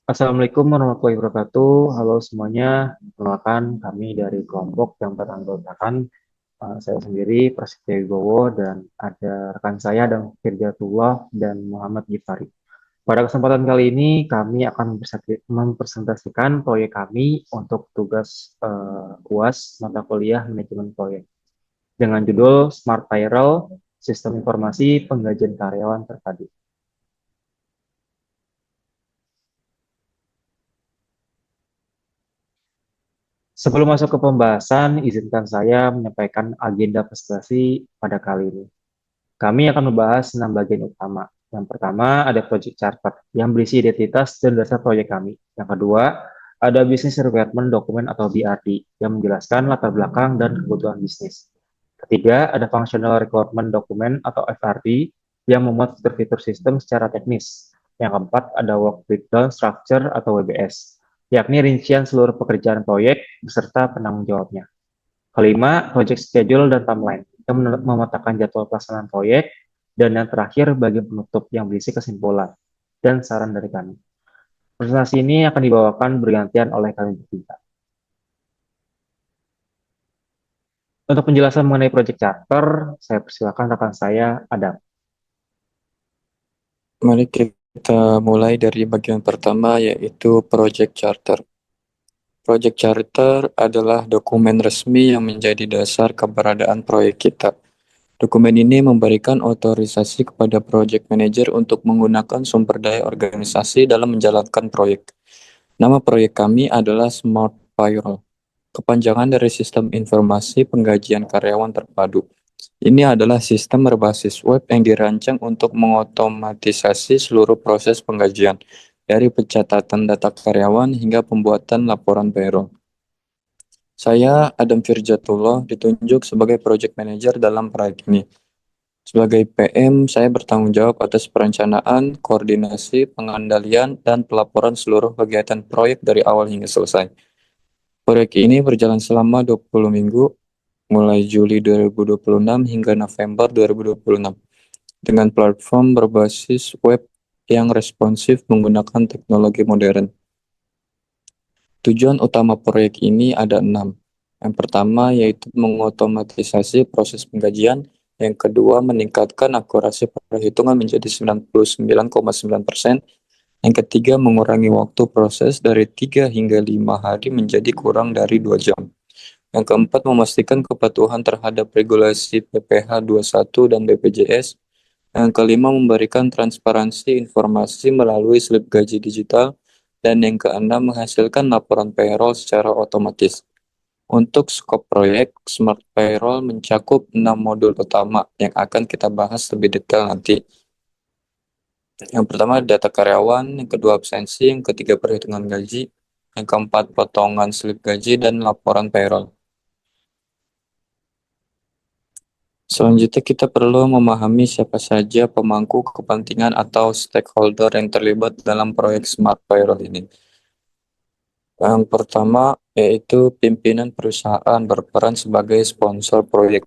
Assalamualaikum warahmatullahi wabarakatuh. Halo semuanya, perkenalkan kami dari kelompok yang beranggotakan saya sendiri, Prasetyo Wibowo, dan ada rekan saya dan Firjatullah dan Muhammad Gifari. Pada kesempatan kali ini kami akan mempresentasikan proyek kami untuk tugas UAS mata kuliah manajemen proyek dengan judul Smart Payroll, Sistem Informasi Penggajian Karyawan Terpadu. Sebelum masuk ke pembahasan, izinkan saya menyampaikan agenda presentasi pada kali ini. Kami akan membahas 6 bagian utama. Yang pertama, ada project charter yang berisi identitas dan dasar proyek kami. Yang kedua, ada business requirement dokumen atau BRD yang menjelaskan latar belakang dan kebutuhan bisnis. Ketiga, ada functional requirement dokumen atau FRD yang memuat fitur-fitur sistem secara teknis. Yang keempat, ada work breakdown structure atau WBS, yakni rincian seluruh pekerjaan proyek beserta penanggung jawabnya. Kelima, project schedule dan timeline yang memetakan jadwal pelaksanaan proyek. Dan yang terakhir, bagian penutup yang berisi kesimpulan dan saran dari kami. Presentasi ini akan dibawakan bergantian oleh kami bertiga. Untuk penjelasan mengenai project charter, saya persilakan rekan saya, Adam. Mari kita mulai dari bagian pertama yaitu Project Charter. Project Charter adalah dokumen resmi yang menjadi dasar keberadaan proyek kita. Dokumen ini memberikan otorisasi kepada project manager untuk menggunakan sumber daya organisasi dalam menjalankan proyek. Nama proyek kami adalah Smart Payroll, kepanjangan dari Sistem Informasi Penggajian Karyawan Terpadu. Ini adalah sistem berbasis web yang dirancang untuk mengotomatisasi seluruh proses penggajian, dari pencatatan data karyawan hingga pembuatan laporan payroll. Saya, Adam Firjatullah, ditunjuk sebagai Project Manager dalam proyek ini. Sebagai PM, saya bertanggung jawab atas perencanaan, koordinasi, pengandalian, dan pelaporan seluruh kegiatan proyek dari awal hingga selesai. Proyek ini berjalan selama 20 minggu, mulai Juli 2026 hingga November 2026, dengan platform berbasis web yang responsif menggunakan teknologi modern. Tujuan utama proyek ini ada 6. Yang pertama yaitu mengotomatisasi proses penggajian. Yang kedua, meningkatkan akurasi perhitungan menjadi 99,9%. Yang ketiga, mengurangi waktu proses dari 3 hingga 5 hari menjadi kurang dari 2 jam. Yang keempat, memastikan kepatuhan terhadap regulasi PPh 21 dan BPJS. Yang kelima, memberikan transparansi informasi melalui slip gaji digital. Dan yang keenam, menghasilkan laporan payroll secara otomatis. Untuk skop proyek, Smart Payroll mencakup 6 modul utama yang akan kita bahas lebih detail nanti. Yang pertama, data karyawan. Yang kedua, absensi. Yang ketiga, perhitungan gaji. Yang keempat, potongan slip gaji dan laporan payroll. Selanjutnya kita perlu memahami siapa saja pemangku kepentingan atau stakeholder yang terlibat dalam proyek Smart Payroll ini. Yang pertama yaitu pimpinan perusahaan berperan sebagai sponsor proyek.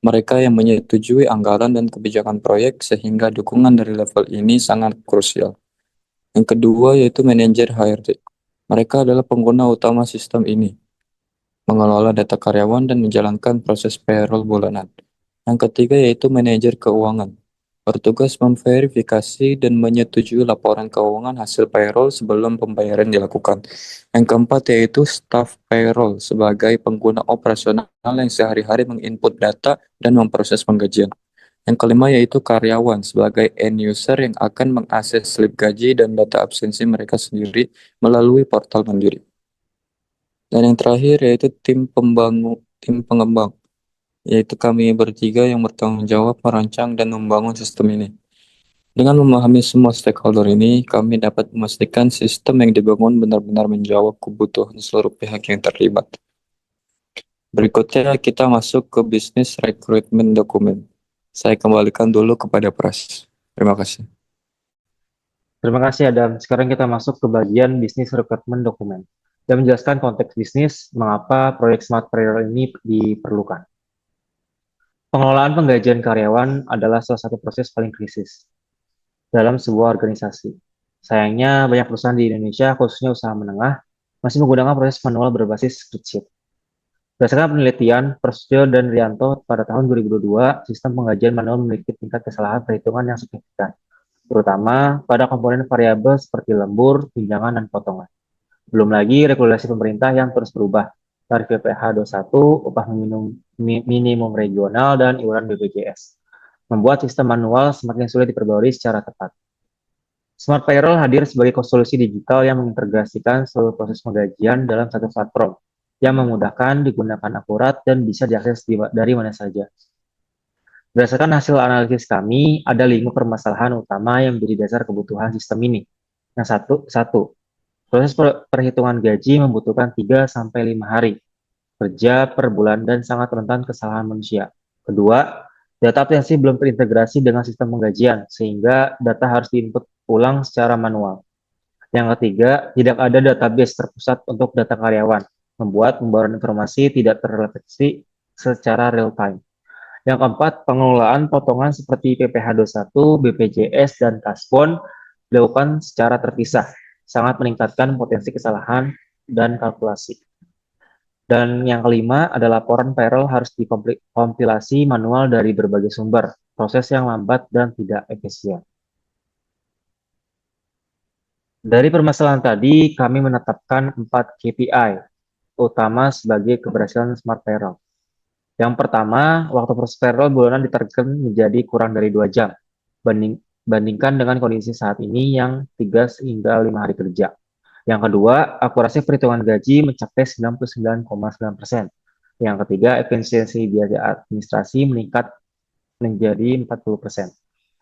Mereka yang menyetujui anggaran dan kebijakan proyek sehingga dukungan dari level ini sangat krusial. Yang kedua yaitu manajer HRD. Mereka adalah pengguna utama sistem ini, mengelola data karyawan dan menjalankan proses payroll bulanan. Yang ketiga yaitu manajer keuangan, bertugas memverifikasi dan menyetujui laporan keuangan hasil payroll sebelum pembayaran dilakukan. Yang keempat yaitu staff payroll sebagai pengguna operasional yang sehari-hari menginput data dan memproses penggajian. Yang kelima yaitu karyawan sebagai end user yang akan mengakses slip gaji dan data absensi mereka sendiri melalui portal mandiri. Dan yang terakhir yaitu tim pengembang, yaitu kami bertiga yang bertanggung jawab merancang dan membangun sistem ini. Dengan memahami semua stakeholder ini, kami dapat memastikan sistem yang dibangun benar-benar menjawab kebutuhan seluruh pihak yang terlibat. Berikutnya kita masuk ke bisnis recruitment dokumen. Saya kembalikan dulu kepada Pras. Terima kasih. Terima kasih, Adam. Sekarang kita masuk ke bagian bisnis requirement dokumen dan menjelaskan konteks bisnis mengapa proyek Smart Payroll ini diperlukan. Pengelolaan penggajian karyawan adalah salah satu proses paling kritis dalam sebuah organisasi. Sayangnya, banyak perusahaan di Indonesia, khususnya usaha menengah, masih menggunakan proses manual berbasis spreadsheet. Berdasarkan penelitian Prasetyo dan Rianto pada tahun 2022, sistem penggajian manual memiliki tingkat kesalahan perhitungan yang signifikan, terutama pada komponen variabel seperti lembur, tunjangan, dan potongan. Belum lagi regulasi pemerintah yang terus berubah, tarif PPh 21, upah minimum regional, dan iuran BPJS, membuat sistem manual semakin sulit diperbarui secara tepat. Smart Payroll hadir sebagai solusi digital yang mengintegrasikan seluruh proses penggajian dalam satu platform yang memudahkan, digunakan akurat, dan bisa diakses dari mana saja. Berdasarkan hasil analisis kami, ada 5 permasalahan utama yang menjadi dasar kebutuhan sistem ini. Yang satu, proses perhitungan gaji membutuhkan 3 sampai 5 hari kerja per bulan dan sangat rentan kesalahan manusia. Kedua, data absensi belum terintegrasi dengan sistem penggajian, sehingga data harus diinput ulang secara manual. Yang ketiga, tidak ada database terpusat untuk data karyawan, membuat pembaruan informasi tidak terrefleksi secara real time. Yang keempat, pengelolaan potongan seperti PPh 21, BPJS, dan Kasbon dilakukan secara terpisah, sangat meningkatkan potensi kesalahan dan kalkulasi. Dan yang kelima, ada laporan payroll harus dikompilasi manual dari berbagai sumber, proses yang lambat dan tidak efisien. Dari permasalahan tadi, kami menetapkan 4 KPI utama sebagai keberhasilan Smart Payroll. Yang pertama, waktu proses payroll bulanan ditargetkan menjadi kurang dari 2 jam, bandingkan dengan kondisi saat ini yang 3 hingga 5 hari kerja. Yang kedua, akurasi perhitungan gaji mencapai 99,9%. Yang ketiga, efisiensi biaya administrasi meningkat menjadi 40%.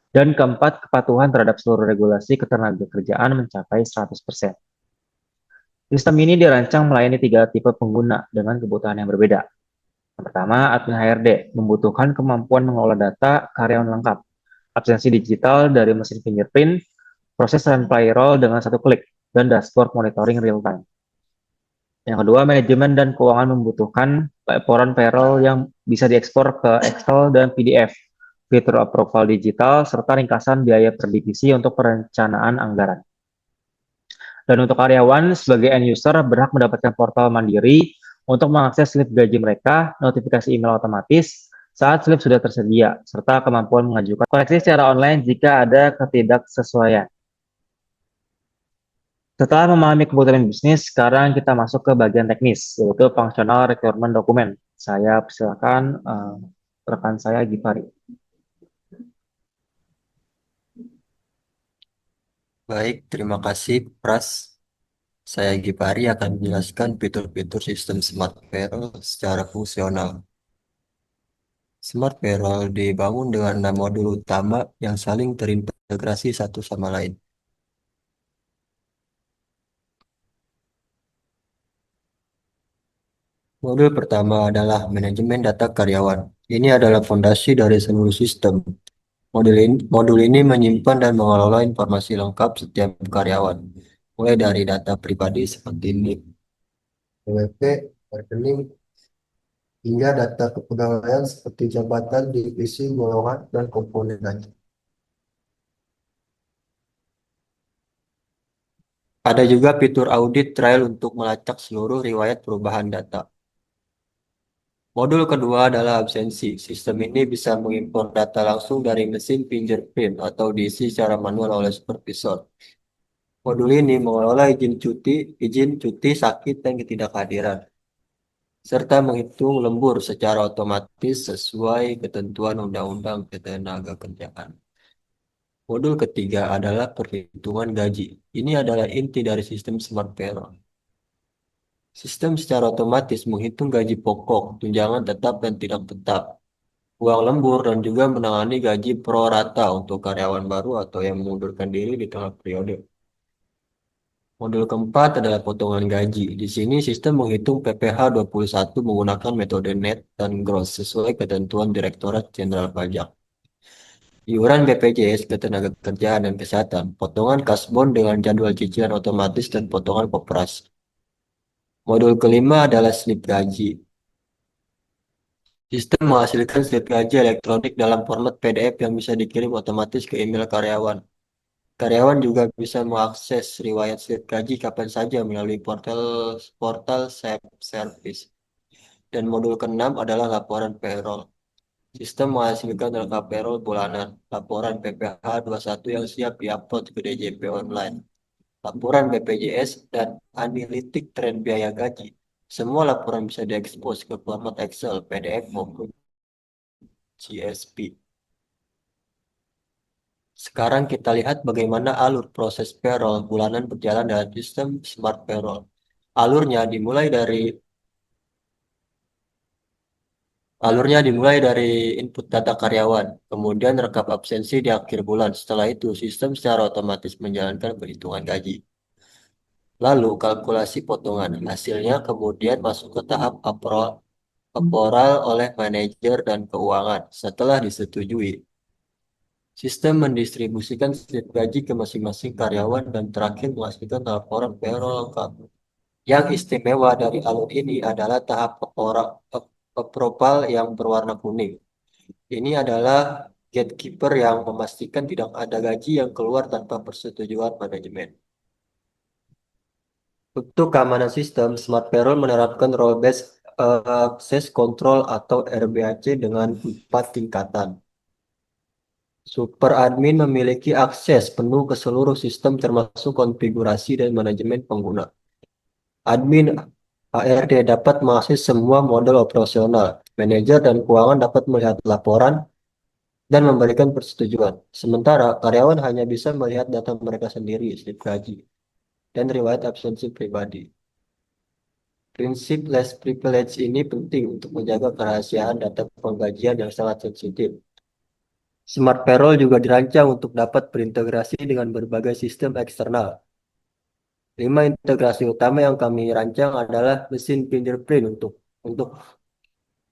Dan keempat, kepatuhan terhadap seluruh regulasi ketenagakerjaan mencapai 100%. Sistem ini dirancang melayani 3 tipe pengguna dengan kebutuhan yang berbeda. Yang pertama, admin HRD membutuhkan kemampuan mengelola data karyawan lengkap, absensi digital dari mesin fingerprint, proses run payroll dengan satu klik, dan dashboard monitoring real time. Yang kedua, manajemen dan keuangan membutuhkan laporan payroll yang bisa diekspor ke Excel dan PDF, fitur approval digital, serta ringkasan biaya per divisi untuk perencanaan anggaran. Dan untuk karyawan, sebagai end user berhak mendapatkan portal mandiri untuk mengakses slip gaji mereka, notifikasi email otomatis saat slip sudah tersedia, serta kemampuan mengajukan koreksi secara online jika ada ketidaksesuaian. Setelah memahami kebutuhan bisnis, sekarang kita masuk ke bagian teknis, yaitu functional requirement dokumen. Saya persilakan rekan saya Gifari. Baik, terima kasih Pras. Saya Gipari akan menjelaskan fitur-fitur sistem Smart Payroll secara fungsional. Smart Payroll dibangun dengan 6 modul utama yang saling terintegrasi satu sama lain. Modul pertama adalah manajemen data karyawan. Ini adalah fondasi dari seluruh sistem. Modul ini menyimpan dan mengelola informasi lengkap setiap karyawan, mulai dari data pribadi seperti NIK, PWP, rekening, hingga data kepegawaian seperti jabatan, divisi, golongan, dan komponen gaji. Ada juga fitur audit trial untuk melacak seluruh riwayat perubahan data. Modul kedua adalah absensi. Sistem ini bisa mengimpor data langsung dari mesin fingerprint atau diisi secara manual oleh supervisor. Modul ini mengelola izin cuti, sakit, dan ketidakhadiran, serta menghitung lembur secara otomatis sesuai ketentuan Undang-Undang Ketenagakerjaan. Modul ketiga adalah perhitungan gaji. Ini adalah inti dari sistem Smart Payroll. Sistem secara otomatis menghitung gaji pokok, tunjangan tetap dan tidak tetap, uang lembur, dan juga menangani gaji pro rata untuk karyawan baru atau yang mengundurkan diri di tengah periode. Modul keempat adalah potongan gaji. Di sini sistem menghitung PPh 21 menggunakan metode net dan gross sesuai ketentuan Direktorat Jenderal Pajak. Iuran BPJS Ketenagakerjaan dan Kesehatan, potongan kasbon dengan jadwal cicilan otomatis dan potongan koperasi. Modul kelima adalah slip gaji. Sistem menghasilkan slip gaji elektronik dalam format PDF yang bisa dikirim otomatis ke email karyawan. Karyawan juga bisa mengakses riwayat slip gaji kapan saja melalui portal portal self-service. Dan modul keenam adalah laporan payroll. Sistem menghasilkan rekap payroll bulanan, laporan PPh 21 yang siap diupload ke DJP online, laporan BPJS, dan analitik tren biaya gaji. Semua laporan bisa diekspos ke format Excel, PDF, maupun CSV. Sekarang kita lihat bagaimana alur proses payroll bulanan berjalan dalam sistem Smart Payroll. Alurnya dimulai dari Alurnya dimulai dari input data karyawan, kemudian rekap absensi di akhir bulan. Setelah itu, sistem secara otomatis menjalankan perhitungan gaji. Lalu, kalkulasi potongan. Hasilnya kemudian masuk ke tahap approval oleh manajer dan keuangan. Setelah disetujui, sistem mendistribusikan slip gaji ke masing-masing karyawan dan terakhir menghasilkan laporan payroll lengkap. Yang istimewa dari alur ini adalah tahap approval yang berwarna kuning. Ini adalah gatekeeper yang memastikan tidak ada gaji yang keluar tanpa persetujuan manajemen. Untuk keamanan sistem, Smart Payroll menerapkan role-based access control atau RBAC dengan 4 tingkatan. Super admin memiliki akses penuh ke seluruh sistem termasuk konfigurasi dan manajemen pengguna. Admin HRD dapat mengakses semua model operasional. Manajer dan keuangan dapat melihat laporan dan memberikan persetujuan. Sementara karyawan hanya bisa melihat data mereka sendiri, slip gaji, dan riwayat absensi pribadi. Prinsip less privilege ini penting untuk menjaga kerahasiaan data penggajian yang sangat sensitif. Smart Payroll juga dirancang untuk dapat berintegrasi dengan berbagai sistem eksternal. 5 integrasi utama yang kami rancang adalah mesin fingerprint untuk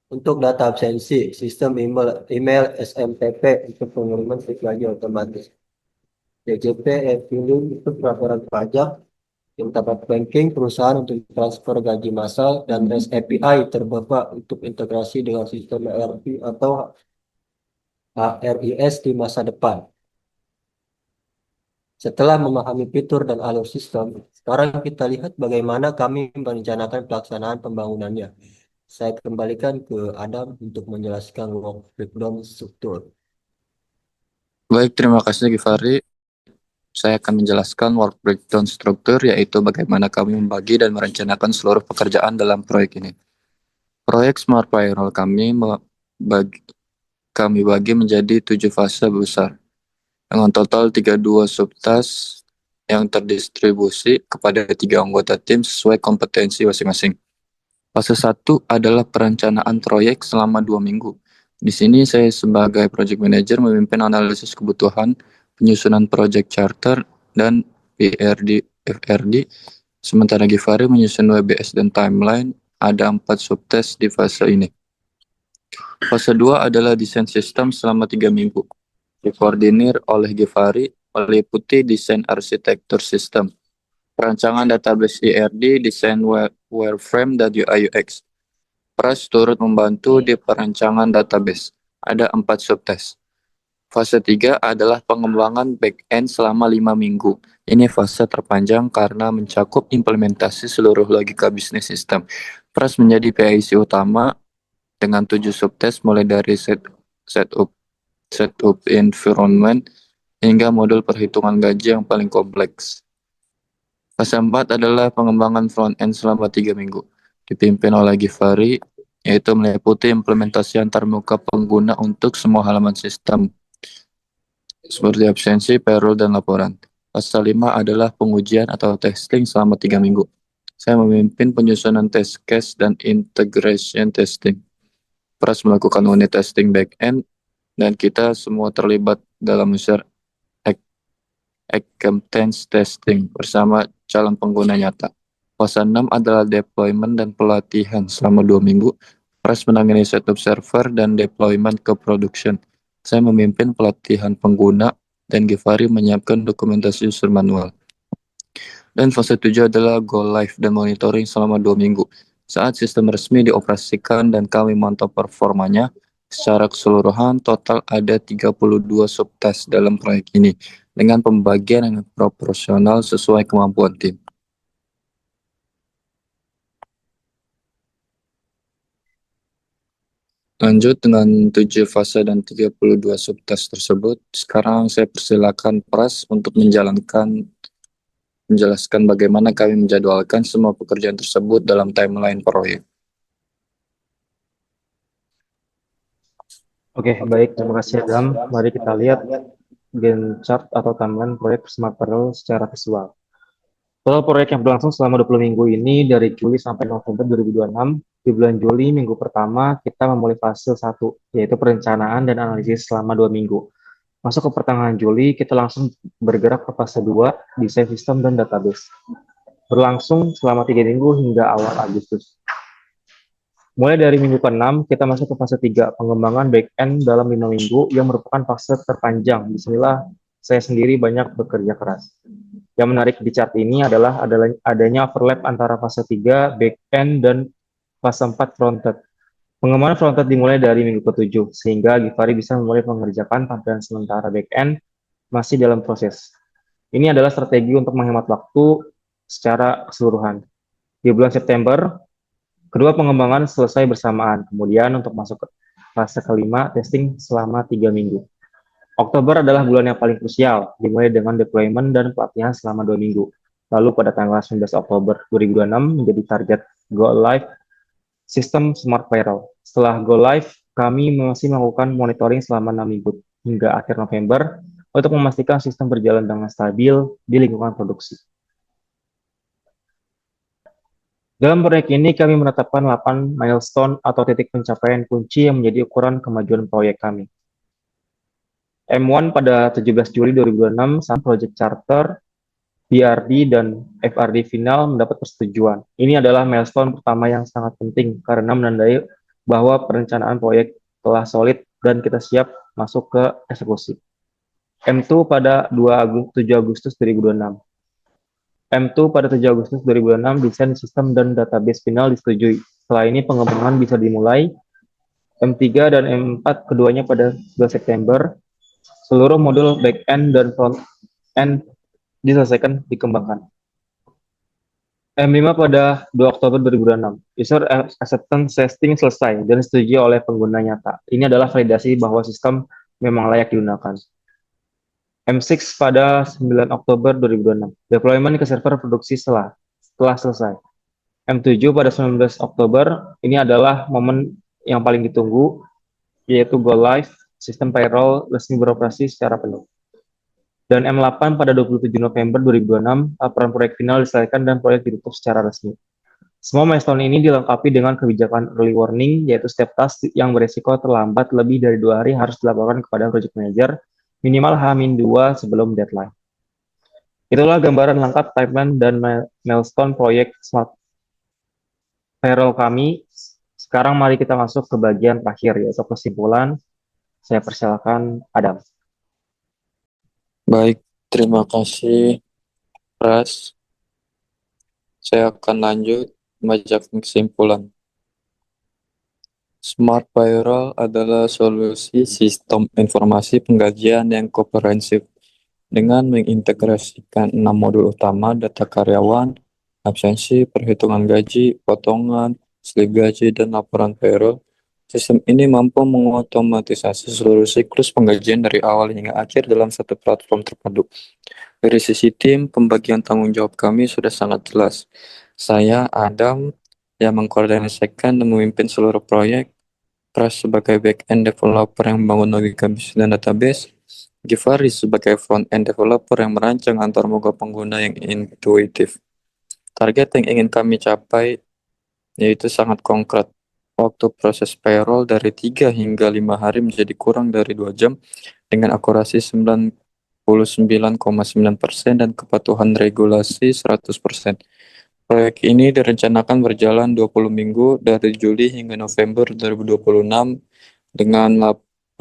untuk data absensi, sistem email SMTP untuk pengiriman slip gaji otomatis, DJP e-filing untuk laporan pajak, internet banking perusahaan untuk transfer gaji massal, dan REST API terbuka untuk integrasi dengan sistem ERP atau HRIS di masa depan. Setelah memahami fitur dan alur sistem, sekarang kita lihat bagaimana kami merencanakan pelaksanaan pembangunannya. Saya kembalikan ke Adam untuk menjelaskan work breakdown struktur. Baik, terima kasih Givari. Saya akan menjelaskan work breakdown struktur, yaitu bagaimana kami membagi dan merencanakan seluruh pekerjaan dalam proyek ini. Proyek Smart Payroll kami bagi menjadi 7 fase besar, dengan total 32 subtask yang terdistribusi kepada 3 anggota tim sesuai kompetensi masing-masing. Fase 1 adalah perencanaan proyek selama 2 minggu. Di sini saya sebagai project manager memimpin analisis kebutuhan, penyusunan project charter, dan PRD, FRD. Sementara Givari menyusun WBS dan timeline. Ada 4 subtask di fase ini. Fase 2 adalah desain sistem selama 3 minggu. Dikoordinir oleh Givari, meliputi desain arsitektur sistem, perancangan database ERD, desain wireframe, dan UI UX. Pras turut membantu di perancangan database. Ada 4 subtask. Fase 3 adalah pengembangan back-end selama 5 minggu. Ini fase terpanjang karena mencakup implementasi seluruh logika bisnis sistem. Pras menjadi PIC utama dengan 7 subtask mulai dari setup environment hingga modul perhitungan gaji yang paling kompleks. Fase 4 adalah pengembangan front-end selama 3 minggu. Dipimpin oleh Givari, yaitu meliputi implementasi antarmuka pengguna untuk semua halaman sistem, seperti absensi, payroll, dan laporan. Fase 5 adalah pengujian atau testing selama 3 minggu. Saya memimpin penyusunan test case dan integration testing. Pras melakukan unit testing back-end, dan kita semua terlibat dalam user acceptance testing bersama calon pengguna nyata. Fase 6 adalah deployment dan pelatihan selama 2 minggu. Pras menangani setup server dan deployment ke production. Saya memimpin pelatihan pengguna dan Givari menyiapkan dokumentasi user manual. Dan fase 7 adalah go live dan monitoring selama 2 minggu. Saat sistem resmi dioperasikan dan kami mantau performanya, secara keseluruhan total ada 32 subtask dalam proyek ini. dengan pembagian yang proporsional sesuai kemampuan tim. Lanjut dengan 7 fase dan 32 subtask tersebut, sekarang saya persilakan Pras untuk menjelaskan bagaimana kami menjadwalkan semua pekerjaan tersebut dalam timeline proyek. Oke, baik. Terima kasih, Adam. Mari kita lihat Gantt chart atau timeline proyek Smart Parallel secara visual. Total proyek yang berlangsung selama 20 minggu ini dari Juli sampai November 2026. Di bulan Juli, minggu pertama, kita memulai fase 1, yaitu perencanaan dan analisis selama 2 minggu. Masuk ke pertengahan Juli, kita langsung bergerak ke fase 2, desain sistem dan database. Berlangsung selama 3 minggu hingga awal Agustus. Mulai dari minggu ke-6, kita masuk ke fase 3, pengembangan back-end dalam 5 minggu, yang merupakan fase terpanjang. Disinilah saya sendiri banyak bekerja keras. Yang menarik di chart ini adalah adanya overlap antara fase 3, back-end, dan fase 4, front-end. Pengembangan front-end dimulai dari minggu ke-7, sehingga Givari bisa mulai mengerjakan tampilan sementara back-end masih dalam proses. Ini adalah strategi untuk menghemat waktu secara keseluruhan. Di bulan September, kedua pengembangan selesai bersamaan, kemudian untuk masuk ke fase kelima, testing selama 3 minggu. Oktober adalah bulan yang paling krusial, dimulai dengan deployment dan pelatihan selama 2 minggu. Lalu pada tanggal 19 Oktober 2026 menjadi target go live sistem Smart Payroll. Setelah go live, kami masih melakukan monitoring selama 6 minggu hingga akhir November untuk memastikan sistem berjalan dengan stabil di lingkungan produksi. Dalam proyek ini, kami menetapkan 8 milestone atau titik pencapaian kunci yang menjadi ukuran kemajuan proyek kami. M1 pada 17 Juli 2026, saat Project Charter, BRD, dan FRD final mendapat persetujuan. Ini adalah milestone pertama yang sangat penting karena menandai bahwa perencanaan proyek telah solid dan kita siap masuk ke eksekusi. M2 pada 7 Agustus 2026. M2 pada 7 Agustus 2026, desain sistem dan database final disetujui. Setelah ini pengembangan bisa dimulai. M3 dan M4 keduanya pada 2 September. Seluruh modul back-end dan front-end diselesaikan dikembangkan. M5 pada 2 Oktober 2026. User acceptance testing selesai dan disetujui oleh pengguna nyata. Ini adalah validasi bahwa sistem memang layak digunakan. M6 pada 9 Oktober 2026. Deployment ke server produksi setelah selesai. M7 pada 19 Oktober, ini adalah momen yang paling ditunggu, yaitu go live, sistem payroll resmi beroperasi secara penuh. Dan M8 pada 27 November 2026, laporan proyek final diselesaikan dan proyek ditutup secara resmi. Semua milestone ini dilengkapi dengan kebijakan early warning, yaitu setiap task yang beresiko terlambat lebih dari 2 hari harus dilaporkan kepada project manager, minimal H-2 sebelum deadline. Itulah gambaran lengkap timeline dan milestone proyek Smart Payroll kami. Sekarang mari kita masuk ke bagian terakhir, yaitu kesimpulan. Saya persilakan Adam. Baik, terima kasih Pras. Saya akan lanjut membaca kesimpulan. Smart Payroll adalah solusi sistem informasi penggajian yang komprehensif dengan mengintegrasikan 6 modul utama: data karyawan, absensi, perhitungan gaji, potongan, slip gaji, dan laporan payroll. Sistem ini mampu mengotomatisasi seluruh siklus penggajian dari awal hingga akhir dalam satu platform terpadu. Dari sisi tim, pembagian tanggung jawab kami sudah sangat jelas. Saya, Adam, yang mengkoordinasikan dan memimpin seluruh proyek. Pras sebagai back-end developer yang membangun logika bisnis dan database. Givari sebagai front-end developer yang merancang antarmuka pengguna yang intuitif. Target yang ingin kami capai yaitu sangat konkret. Waktu proses payroll dari 3 hingga 5 hari menjadi kurang dari 2 jam dengan akurasi 99,9% dan kepatuhan regulasi 100%. Proyek ini direncanakan berjalan 20 minggu dari Juli hingga November 2026 dengan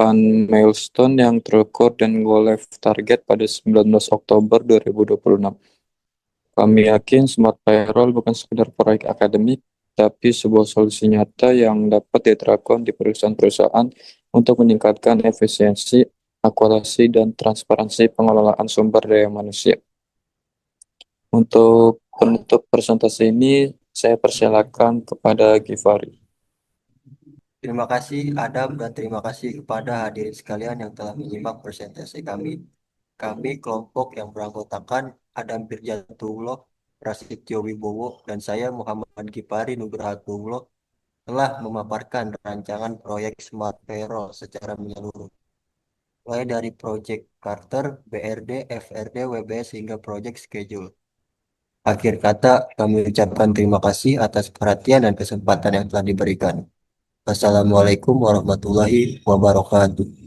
8 milestone yang terukur dan go live target pada 19 Oktober 2026. Kami yakin Smart Payroll bukan sekedar proyek akademik, tapi sebuah solusi nyata yang dapat diterapkan di perusahaan-perusahaan untuk meningkatkan efisiensi, akurasi, dan transparansi pengelolaan sumber daya manusia. Untuk penutup presentasi ini, saya persilakan kepada Givari. Terima kasih Adam dan terima kasih kepada hadirin sekalian yang telah menyimak presentasi kami. Kami kelompok yang beranggotakan Adam Birjatullah, Prasetyo Wibowo, dan saya Muhammad Gipari Nugrahatullah telah memaparkan rancangan proyek Smart Payroll secara menyeluruh, mulai dari proyek Carter, BRD, FRD, WBS hingga proyek schedule. Akhir kata, kami ucapkan terima kasih atas perhatian dan kesempatan yang telah diberikan. Wassalamualaikum warahmatullahi wabarakatuh.